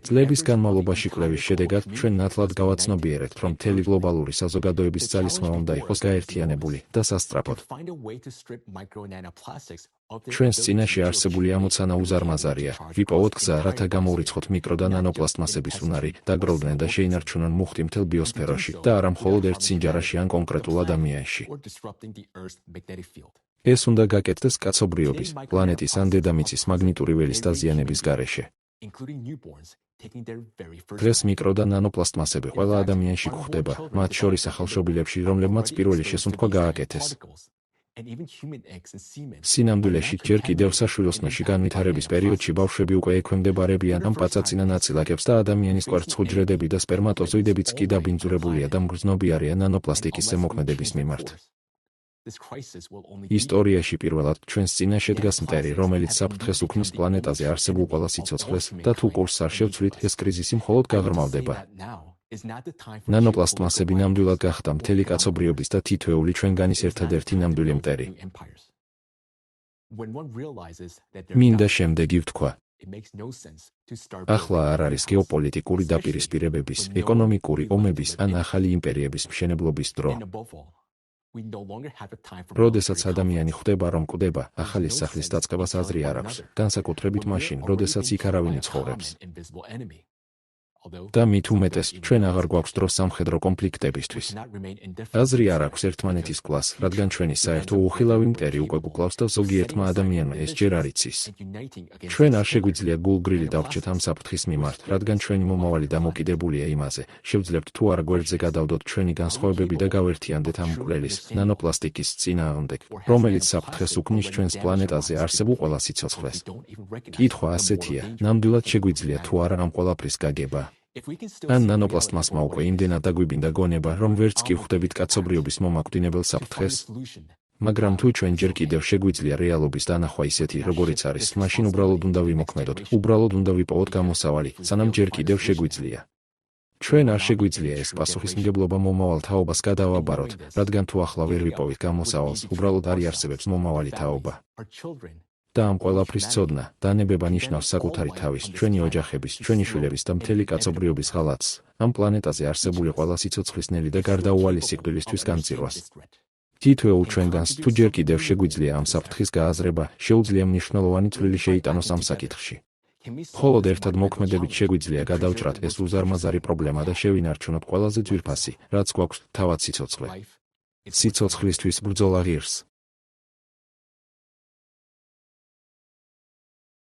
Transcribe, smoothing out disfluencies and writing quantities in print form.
წლების განმავლობაში კვლევის შედეგად ჩვენ ნათლად გავაცნობიერებთ, რომ მთელი გლობალური საზოგადოების ძალისხმევა უნდა იყოს გაერთიანებული და სასწრაფოდ. ჩვენს წინაშე არსებული ამოცანა უზარმაზარია. ვიპოვოთ გზა, რათა გამოვრიცხოთ მიკრო და ნანოპლასტმასების უნარი, დაგროვდნენ და შეინარჩუნონ მუხტი მთელ ბიოსფეროში და არა მხოლოდ ერთ სინჯარაში ან კონკრეტულ ადამიანში. ეს უნდა გაკეთდეს კაცობრიობის, პლანეტის ან დედამიწის მაგნიტური ველის დაზიანების გარეშე. დღეს მიკრო და ნანოპლასტმასები ყველა ადამიანში გვხვდება, მათ შორის ახალშობილებში, რომლებმაც პირველი შესუნთქვა გააკეთეს. სინამდვილეში ჯერ კიდევ საშვილოსნოში განვითარების პერიოდში ბავშვები უკვე ექვემდებარებიან ამ პაწაწინა ნაწილაკებს და ადამიანის კვერცხუჯრედები და სპერმატოზოიდებიც კი დაბინძურებულია და მგრძნობი არიან ნანოპლასტიკის ზემოქმედების მიმართ. ისტორიაში პირველად ჩვენს წინაშე დგას მტერი, რომელიც საფრთხეს უქმნის პლანეტაზე არსებულ ყველა სიცოცხლეს და თუ კურსს არ შევცვლით, ეს კრიზისი მხოლოდ გაღრმავდება. ნანოპლასტმასები ნამდვილად გახდა მთელი კაცობრიობის და თითოეული ჩვენგანის ერთადერთი ნამდვილი მტერი. მინდა შემდეგი ვთქვა. ახლა არ არის გეოპოლიტიკური დაპირისპირებების, ეკონომიკური ომების ან ახალი იმპერიების მშენებლობის დრო. როდესაც ადამიანი ხვდება, რომ კვდება, ახალი სახლის დაწყებას აზრი არ აქვს, განსაკუთრებით მაშინ, როდესაც იქ არავინ ცხოვრობს. და მით უმეტეს, ჩვენ აღარ გვაქვს დრო სამხედრო კონფლიქტებისთვის. აზრი არ აქვს ერთმანეთის კლას, რადგან ჩვენი საერთო უხილავი მტერი უკვე გვკლავს და ზოგიერთმა ადამიანმა ეს ჯერ არ იცის. ჩვენ არ შეგვიძლია გულგრილი დავრჩეთ ამ საფრთხის მიმართ, რადგან ჩვენი მომავალი დამოკიდებულია იმაზე, შევძლებთ თუ არა გვერდზე გადავდოთ ჩვენი განსხვავებები და გავერთიანდეთ ამ მკვლელის, ნანოპლასტიკის წინააღმდეგ, რომელიც საფრთხეს უქმნის ჩვენს პლანეტაზე არსებულ ყველა სიცოცხლეს. კითხვა ასეთია, ნამდვილად შეგვიძლია თუ არა ამ ყველაფრის გაგება? ან ნანოპლასტმასმა უკვე იმდენად დაგვიბინდა გონება, რომ ვერც კი ვხვდებით კაცობრიობის მომაკვდინებელ საფრთხეს? მაგრამ თუ ჩვენ ჯერ კიდევ შეგვიძლია რეალობის დანახვა ისეთი, როგორიც არის, მაშინ უბრალოდ უნდა ვიმოქმედოთ, უბრალოდ უნდა ვიპოვოთ გამოსავალი, სანამ ჯერ კიდევ შეგვიძლია. ჩვენ არ შეგვიძლია ეს პასუხისმგებლობა მომავალ თაობას გადავაბაროთ, რადგან თუ ახლა ვერ ვიპოვით გამოსავალს, უბრალოდ არ იარსებებს მომავალი თაობა. და ამ ყველაფრის ცოდნა, დანებება ნიშნავს საკუთარი თავის, ჩვენი ოჯახების, ჩვენი შვილების და მთელი კაცობრიობის ღალატს, ამ პლანეტაზე არსებული ყველა სიცოცხლისნელი და გარდაუვალი სიკვდილისთვის განწირვას. თითოეულ ჩვენგანს თუ ჯერ კიდევ შეგვიძლია ამ საფრთხის გააზრება, შეუძლია მნიშვნელოვანი წვლილი შეიტანოს ამ საკითხში. მხოლოდ ერთად მოქმედებით შეგვიძლია გადავჭრათ ეს უზარმაზარი პრობლემა და შევინარჩუნოთ ყველაზე ძვირფასი, რაც გვაქვს, თავად სიცოცხლე. სიცოცხლისთვის ბრძოლა ღირს.